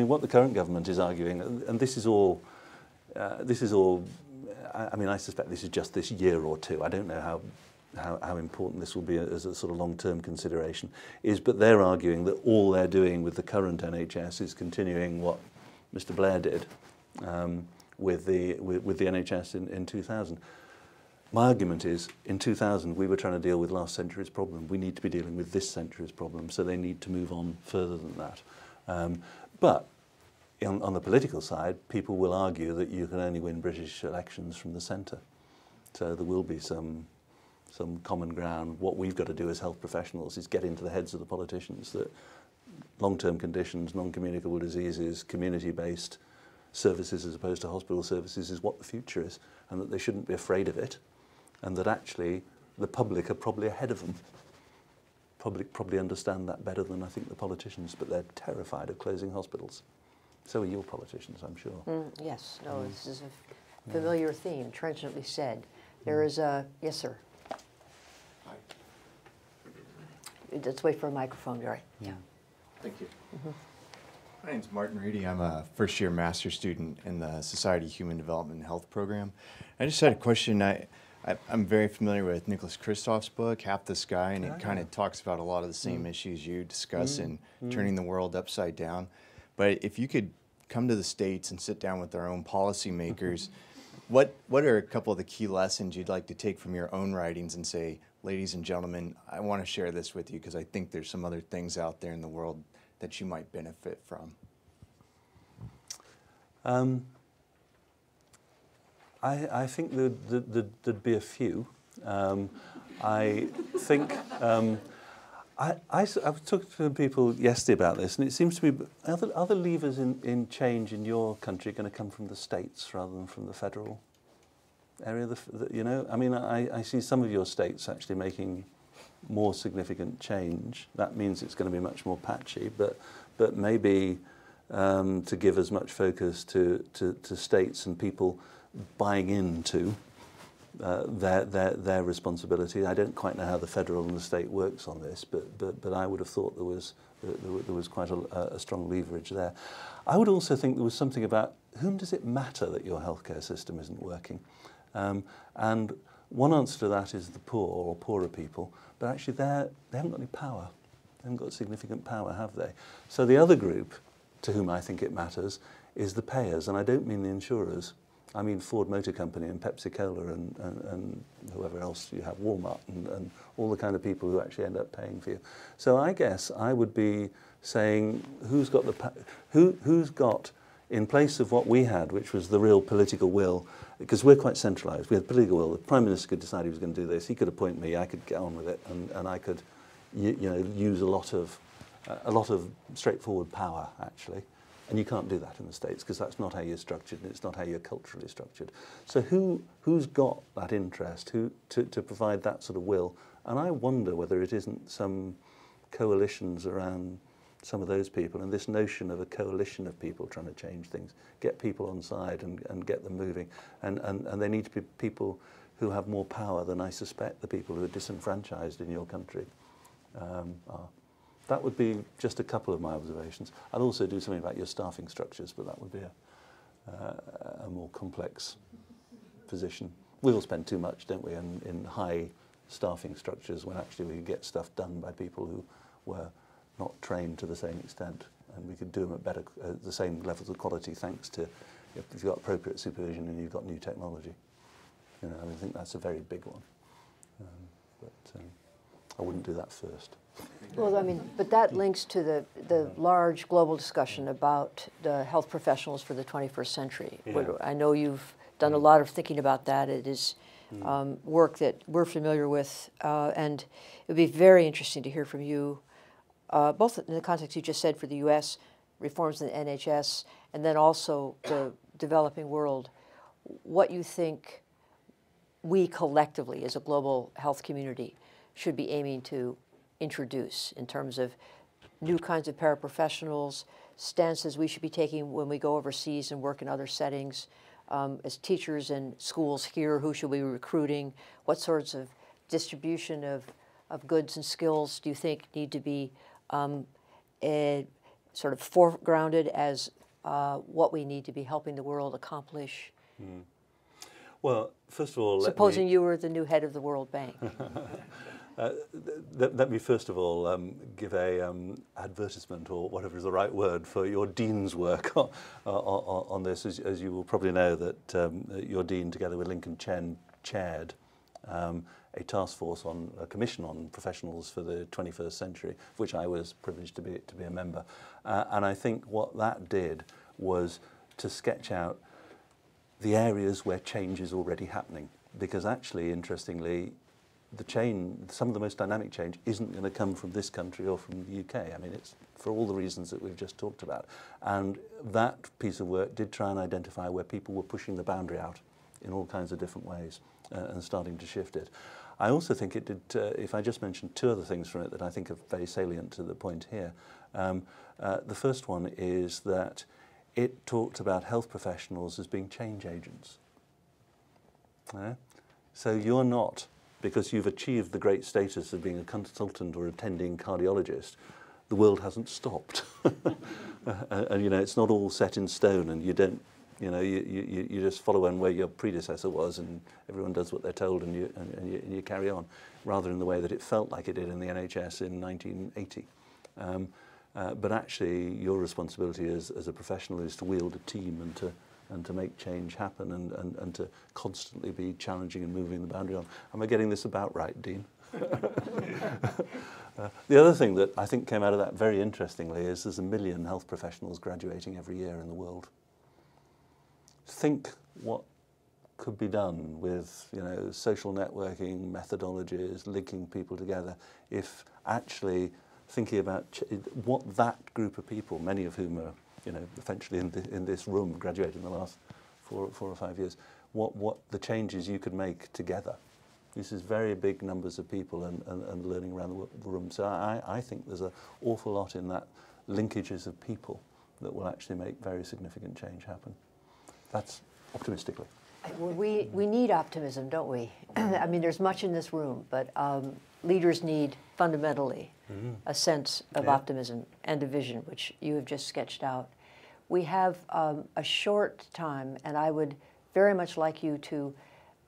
what the current government is arguing, and this is all, I mean, I suspect this is just this year or two. I don't know how important this will be as a sort of long-term consideration, but they're arguing that all they're doing with the current NHS is continuing what Mr. Blair did with the NHS in 2000. My argument is, in 2000, we were trying to deal with last century's problem. We need to be dealing with this century's problem, so they need to move on further than that. But on the political side, people will argue that you can only win British elections from the centre. So there will be some common ground. What we've got to do as health professionals is get into the heads of the politicians that long-term conditions, non-communicable diseases, community-based services as opposed to hospital services is what the future is, and that they shouldn't be afraid of it, and that actually the public are probably ahead of them. Public probably understand that better than I think the politicians, but they're terrified of closing hospitals. So are your politicians, I'm sure. Yes, no, this is a familiar theme, trenchantly said. There is a, yes, sir. Let's wait for a microphone, Gary. Yeah. Thank you. My name's Martin Reedy. I'm a first-year master's student in the Society of Human Development and Health program. I just had a question. I'm very familiar with Nigel Crisp's book, Half the Sky, and it kind of talks about a lot of the same issues you discuss in turning the world upside down. But if you could come to the States and sit down with our own policymakers, what are a couple of the key lessons you'd like to take from your own writings and say, ladies and gentlemen, I want to share this with you because I think there's some other things out there in the world that you might benefit from? I think there'd be a few. I think I was talking to people yesterday about this, and it seems to be other levers in change in your country are going to come from the states rather than from the federal area. You know, I mean, I see some of your states actually making more significant change. That means it's going to be much more patchy, but maybe to give as much focus to states and people buying into their responsibility. I don't quite know how the federal and the state works on this, but I would have thought there was quite a strong leverage there. I would also think there was something about whom does it matter that your healthcare system isn't working? And one answer to that is the poor or poorer people, but actually they haven't got any power. They haven't got significant power, have they? So the other group to whom I think it matters is the payers, and I don't mean the insurers. I mean Ford Motor Company and Pepsi Cola and whoever else you have, Walmart and all the kind of people who actually end up paying for you. So I guess I would be saying who's got in place of what we had, which was the real political will, because we're quite centralised. We had political will. The Prime Minister could decide he was going to do this. He could appoint me. I could get on with it, and I could, you know, use a lot of straightforward power actually. And you can't do that in the States because that's not how you're structured and it's not how you're culturally structured. So who's got that interest to provide that sort of will? And I wonder whether it isn't some coalitions around some of those people and this notion of a coalition of people trying to change things, get people on side and get them moving. And they need to be people who have more power than I suspect the people who are disenfranchised in your country are. That would be just a couple of my observations. I'd also do something about your staffing structures, but that would be a more complex position. We all spend too much, don't we, in high staffing structures when actually we could get stuff done by people who were not trained to the same extent, and we could do them at better, the same levels of quality thanks to if you've got appropriate supervision and you've got new technology. You know, I think that's a very big one. But I wouldn't do that first. Well, I mean, but that links to the large global discussion about the health professionals for the 21st century. Yeah. I know you've done a lot of thinking about that. It is work that we're familiar with, and it would be very interesting to hear from you, both in the context you just said for the U.S., reforms in the NHS, and then also the developing world, what you think we collectively as a global health community should be aiming to introduce in terms of new kinds of paraprofessionals, stances we should be taking when we go overseas and work in other settings. As teachers in schools here, who should we be recruiting? What sorts of distribution of goods and skills do you think need to be sort of foregrounded as what we need to be helping the world accomplish? Well, first of all, supposing you were the new head of the World Bank. Let me first of all give a advertisement, or whatever is the right word, for your dean's work on this. As you will probably know, that your dean, together with Lincoln Chen, chaired a task force on a commission on professionals for the 21st century, of which I was privileged to be a member. And I think what that did was to sketch out the areas where change is already happening, because actually, interestingly, the change, some of the most dynamic change, isn't going to come from this country or from the UK. I mean, it's for all the reasons that we've just talked about. And that piece of work did try and identify where people were pushing the boundary out in all kinds of different ways and starting to shift it. I also think it did, if I just mention two other things from it that I think are very salient to the point here. The first one is that it talked about health professionals as being change agents. So you're not, because you've achieved the great status of being a consultant or attending cardiologist, the world hasn't stopped. And you know, it's not all set in stone, and you don't, you know, you just follow on where your predecessor was, and everyone does what they're told, and you carry on, rather in the way that it felt like it did in the NHS in 1980. But actually, your responsibility as a professional is to wield a team and to make change happen and to constantly be challenging and moving the boundary on. Am I getting this about right, Dean? The other thing that I think came out of that very interestingly is there's 1 million health professionals graduating every year in the world. Think what could be done with, you know, social networking methodologies, linking people together, if actually thinking about what that group of people, many of whom are, you know, eventually in this room, graduated in the last 4 or 5 years, what the changes you could make together. This is very big numbers of people and learning around the room. So I think there's an awful lot in that linkages of people that will actually make very significant change happen. That's optimistically. We need optimism, don't we? I mean, there's much in this room, but leaders need fundamentally a sense of optimism and a vision, which you have just sketched out. We have a short time, and I would very much like you to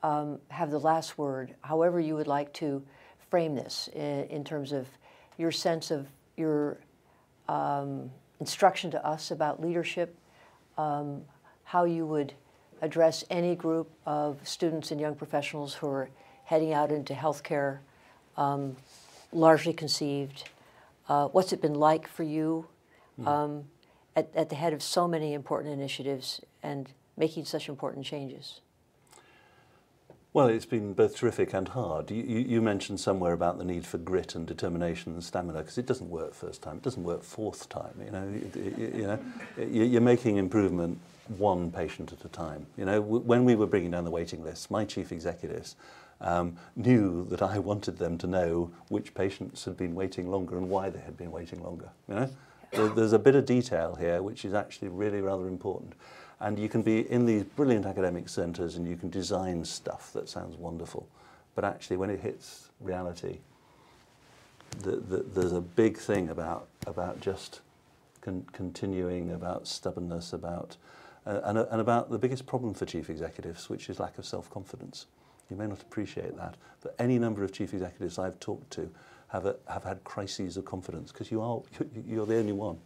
have the last word, however you would like to frame this in terms of your sense of your instruction to us about leadership, how you would address any group of students and young professionals who are heading out into healthcare, largely conceived. What's it been like for you at the head of so many important initiatives and making such important changes? Well, it's been both terrific and hard. You mentioned somewhere about the need for grit and determination and stamina, because it doesn't work first time, it doesn't work fourth time. You're making improvement one patient at a time. When we were bringing down the waiting lists, my chief executives knew that I wanted them to know which patients had been waiting longer and why they had been waiting longer. There's a bit of detail here which is actually really rather important. And you can be in these brilliant academic centres and you can design stuff that sounds wonderful. But actually when it hits reality, there's a big thing about just continuing, about stubbornness, about and about the biggest problem for chief executives, which is lack of self-confidence. You may not appreciate that, but any number of chief executives I've talked to have had crises of confidence, because you're the only one.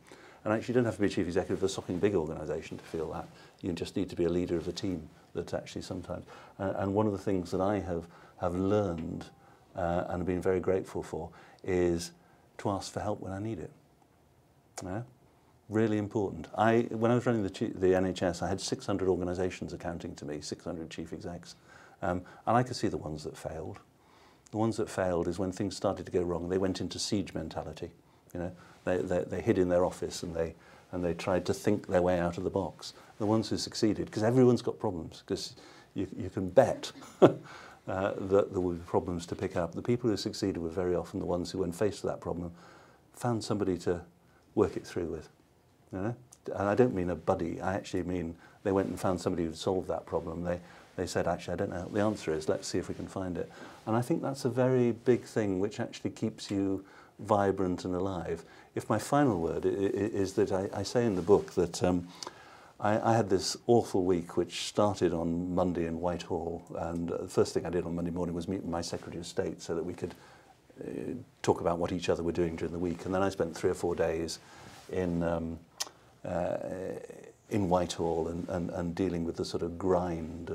And actually you don't have to be a chief executive of a socking big organisation to feel that. You just need to be a leader of a team that actually sometimes... and one of the things that I have learned and been very grateful for is to ask for help when I need it. Really important. When I was running the NHS, I had 600 organisations accounting to me, 600 chief execs. And I could see the ones that failed. The ones that failed is when things started to go wrong, they went into siege mentality. They hid in their office and they tried to think their way out of the box. The ones who succeeded, because everyone's got problems, because you can bet that there will be problems to pick up. The people who succeeded were very often the ones who, when faced with that problem, found somebody to work it through with. And I don't mean a buddy, I actually mean they went and found somebody who'd solved that problem. They said, actually, I don't know what the answer is, let's see if we can find it. And I think that's a very big thing which actually keeps you vibrant and alive. If my final word is that I say in the book that I had this awful week which started on Monday in Whitehall, and the first thing I did on Monday morning was meet with my Secretary of State so that we could talk about what each other were doing during the week. And then I spent 3 or 4 days in Whitehall and dealing with the sort of grind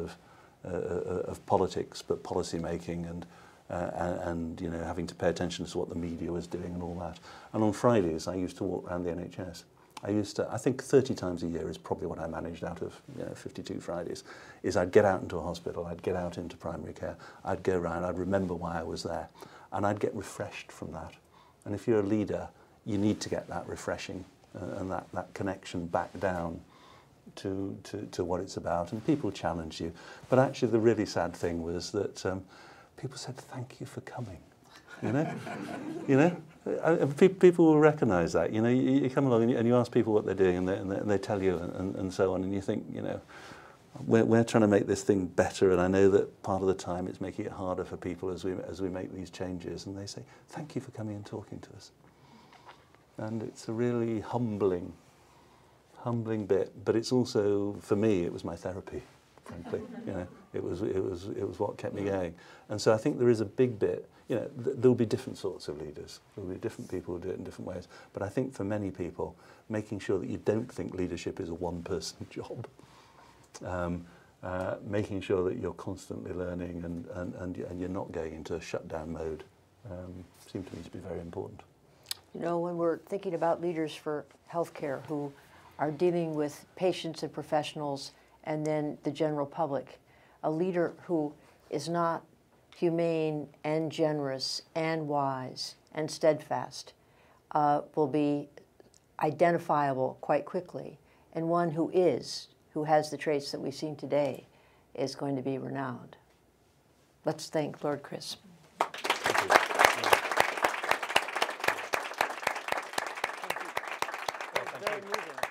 of politics, but policy making and having to pay attention to what the media was doing and all that. And on Fridays, I used to walk around the NHS. I think 30 times a year is probably what I managed out of 52 Fridays, is I'd get out into a hospital, I'd get out into primary care, I'd go around, I'd remember why I was there, and I'd get refreshed from that. And if you're a leader, you need to get that refreshing and that connection back down to what it's about. And people challenge you. But actually the really sad thing was that people said, thank you for coming, people will recognise that. You come along and you ask people what they're doing, and they tell you and so on, and you think, we're trying to make this thing better, and I know that part of the time it's making it harder for people as we make these changes, and they say, thank you for coming and talking to us. And it's a really humbling bit, but it's also, for me, it was my therapy. Frankly, it was what kept me going. And so I think there is a big bit, there'll be different sorts of leaders. There'll be different people who do it in different ways. But I think for many people, making sure that you don't think leadership is a one-person job, making sure that you're constantly learning and you're not going into shutdown mode, seems to me to be very important. When we're thinking about leaders for healthcare who are dealing with patients and professionals and then the general public, a leader who is not humane and generous and wise and steadfast will be identifiable quite quickly. And one who has the traits that we've seen today, is going to be renowned. Let's thank Lord Crisp. Very moving.